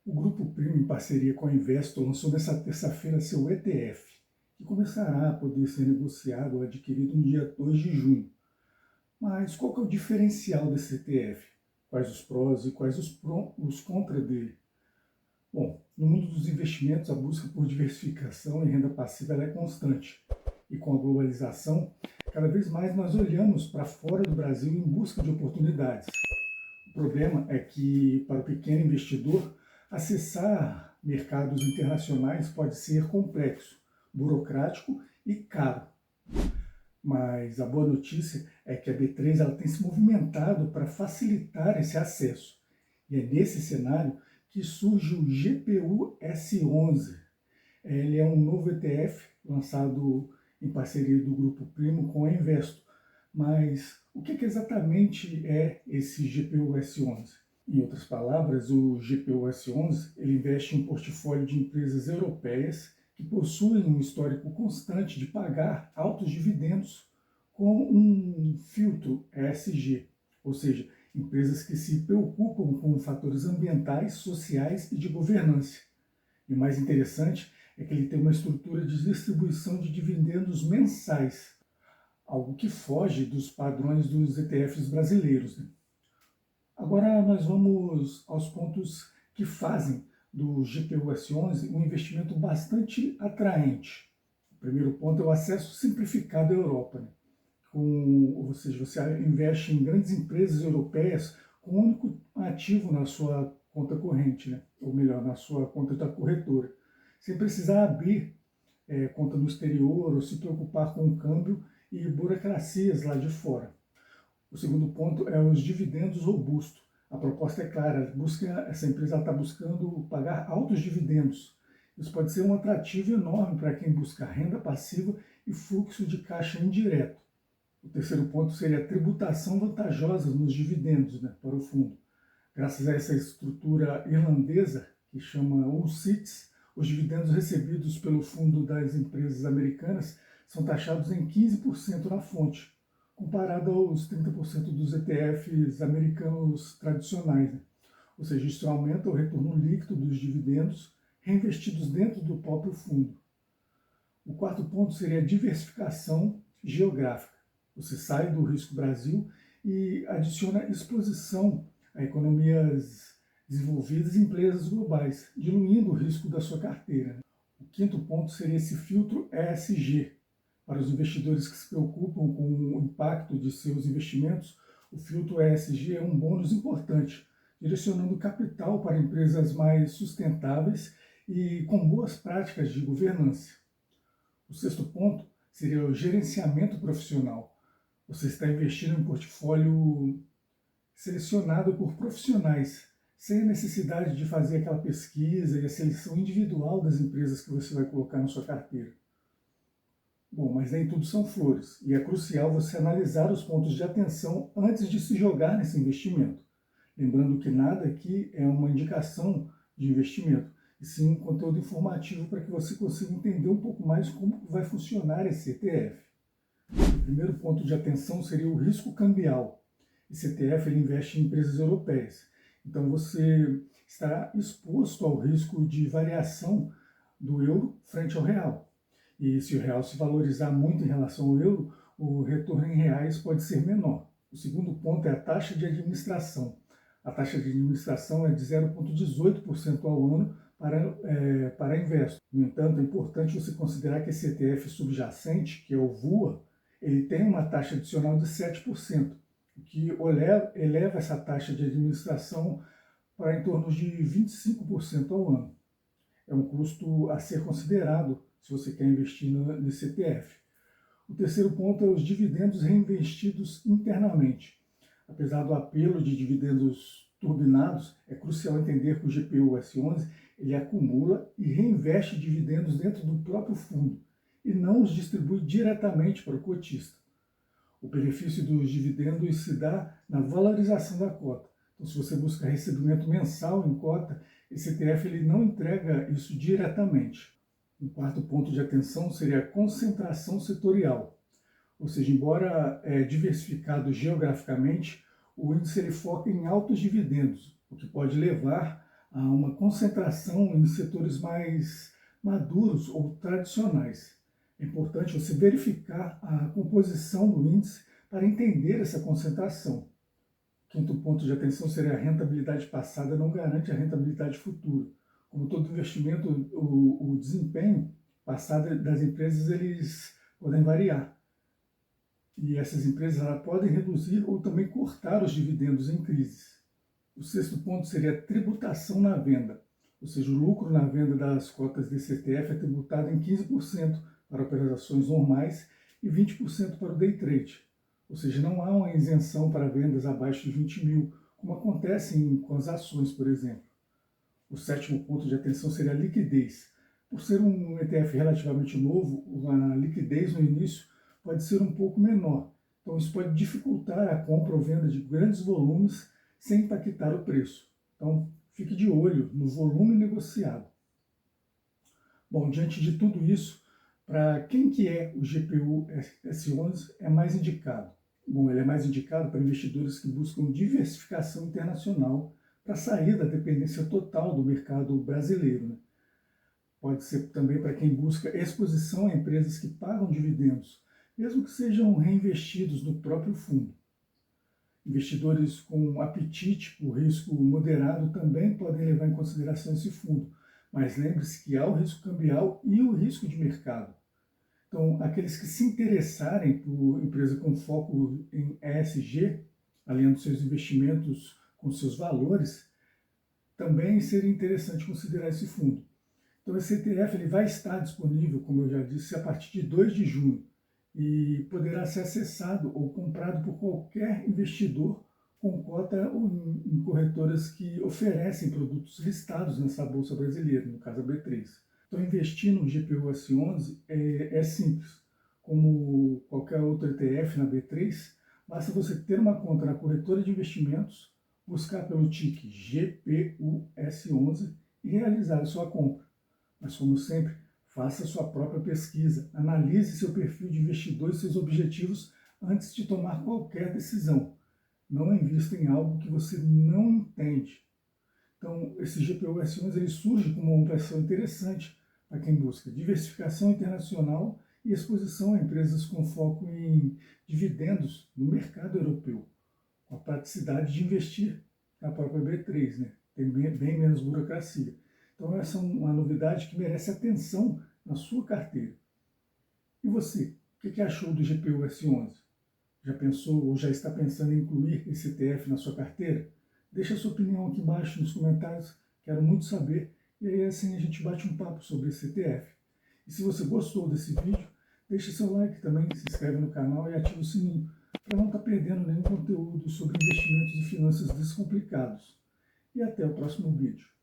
O Grupo Primo, em parceria com a Investor, lançou nesta terça-feira seu ETF, que começará a poder ser negociado ou adquirido no dia 2 de junho. Mas qual que é o diferencial desse ETF? Quais os prós e quais os contras dele? Bom, no mundo dos investimentos, a busca por diversificação e renda passiva ela é constante. E com a globalização, cada vez mais nós olhamos para fora do Brasil em busca de oportunidades. O problema é que, para o pequeno investidor, acessar mercados internacionais pode ser complexo, burocrático e caro. Mas a boa notícia é que a B3 ela tem se movimentado para facilitar esse acesso. E é nesse cenário que surge o GPU S11. Ele é um novo ETF lançado em parceria do Grupo Primo com a Investo. Mas o que exatamente é esse GPU S11? Em outras palavras, o GPU S11 ele investe em um portfólio de empresas europeias que possuem um histórico constante de pagar altos dividendos com um filtro ESG, ou seja, empresas que se preocupam com fatores ambientais, sociais e de governança. E o mais interessante é que ele tem uma estrutura de distribuição de dividendos mensais, algo que foge dos padrões dos ETFs brasileiros. Agora nós vamos aos pontos que fazem do GPU S11 um investimento bastante atraente. O primeiro ponto é o acesso simplificado à Europa. Ou seja, você investe em grandes empresas europeias com um único ativo na sua conta corrente, ou melhor, na sua conta da corretora, sem precisar abrir conta no exterior ou se preocupar com o câmbio e burocracias lá de fora. O segundo ponto é os dividendos robustos. A proposta é clara, essa empresa está buscando pagar altos dividendos. Isso pode ser um atrativo enorme para quem busca renda passiva e fluxo de caixa indireto. O terceiro ponto seria a tributação vantajosa nos dividendos para o fundo. Graças a essa estrutura irlandesa, que chama UCITS, os dividendos recebidos pelo fundo das empresas americanas são taxados em 15% na fonte, comparado aos 30% dos ETFs americanos tradicionais. Ou seja, isso aumenta o retorno líquido dos dividendos reinvestidos dentro do próprio fundo. O quarto ponto seria a diversificação geográfica. Você sai do risco Brasil e adiciona exposição a economias desenvolvidas e empresas globais, diluindo o risco da sua carteira. O quinto ponto seria esse filtro ESG. Para os investidores que se preocupam com o impacto de seus investimentos, o filtro ESG é um bônus importante, direcionando capital para empresas mais sustentáveis e com boas práticas de governança. O sexto ponto seria o gerenciamento profissional. Você está investindo em um portfólio selecionado por profissionais, sem a necessidade de fazer aquela pesquisa e a seleção individual das empresas que você vai colocar na sua carteira. Bom, mas nem tudo são flores, e é crucial você analisar os pontos de atenção antes de se jogar nesse investimento. Lembrando que nada aqui é uma indicação de investimento, e sim um conteúdo informativo para que você consiga entender um pouco mais como vai funcionar esse ETF. O primeiro ponto de atenção seria o risco cambial. Esse ETF ele investe em empresas europeias, então você estará exposto ao risco de variação do euro frente ao real. E se o real se valorizar muito em relação ao euro, o retorno em reais pode ser menor. O segundo ponto é a taxa de administração. A taxa de administração é de 0,18% ao ano para a Investo. No entanto, é importante você considerar que esse ETF subjacente, que é o VUA, ele tem uma taxa adicional de 7%, o que eleva essa taxa de administração para em torno de 25% ao ano. É um custo a ser considerado se você quer investir nesse ETF. O terceiro ponto é os dividendos reinvestidos internamente. Apesar do apelo de dividendos turbinados, é crucial entender que o GPU S11 ele acumula e reinveste dividendos dentro do próprio fundo e não os distribui diretamente para o cotista. O benefício dos dividendos se dá na valorização da cota. Então, se você busca recebimento mensal em cota, esse ETF ele não entrega isso diretamente. Um quarto ponto de atenção seria a concentração setorial. Ou seja, embora diversificado geograficamente, o índice ele foca em altos dividendos, o que pode levar há uma concentração em setores mais maduros ou tradicionais. É importante você verificar a composição do índice para entender essa concentração. Quinto ponto de atenção seria a rentabilidade passada não garante a rentabilidade futura. Como todo investimento, o desempenho passado das empresas eles podem variar. E essas empresas podem reduzir ou também cortar os dividendos em crises. O sexto ponto seria a tributação na venda, ou seja, o lucro na venda das cotas desse ETF é tributado em 15% para operações normais e 20% para o day trade. Ou seja, não há uma isenção para vendas abaixo de 20 mil, como acontece com as ações, por exemplo. O sétimo ponto de atenção seria a liquidez. Por ser um ETF relativamente novo, a liquidez no início pode ser um pouco menor. Então isso pode dificultar a compra ou venda de grandes volumes sem impactar o preço. Então fique de olho no volume negociado. Bom, diante de tudo isso, para quem que é o GPU S11 é mais indicado? Bom, ele é mais indicado para investidores que buscam diversificação internacional para sair da dependência total do mercado brasileiro, né? Pode ser também para quem busca exposição a empresas que pagam dividendos, mesmo que sejam reinvestidos no próprio fundo. Investidores com apetite por risco moderado também podem levar em consideração esse fundo, mas lembre-se que há o risco cambial e o risco de mercado. Então, aqueles que se interessarem por empresa com foco em ESG, alinhando seus investimentos com seus valores, também seria interessante considerar esse fundo. Então, esse ETF ele vai estar disponível, como eu já disse, a partir de 2 de junho e poderá ser acessado ou comprado por qualquer investidor com cota em corretoras que oferecem produtos listados nessa bolsa brasileira, no caso a B3. Então, investir no GPU S11 é simples. Como qualquer outro ETF na B3, basta você ter uma conta na corretora de investimentos, buscar pelo TIC GPUS11 e realizar a sua compra. Mas, como sempre, faça sua própria pesquisa, analise seu perfil de investidor e seus objetivos antes de tomar qualquer decisão. Não invista em algo que você não entende. Então, esse GPU S11 ele surge como uma opção interessante para quem busca diversificação internacional e exposição a empresas com foco em dividendos no mercado europeu, com a praticidade de investir na própria B3, né? Tem bem menos burocracia. Então, essa é uma novidade que merece atenção na sua carteira. E você, o que achou do GPU S11? Já pensou ou já está pensando em incluir esse ETF na sua carteira? Deixa a sua opinião aqui embaixo nos comentários, quero muito saber. E aí assim a gente bate um papo sobre esse ETF. E se você gostou desse vídeo, deixa seu like também, se inscreve no canal e ativa o sininho, para não estar perdendo nenhum conteúdo sobre investimentos e finanças descomplicados. E até o próximo vídeo.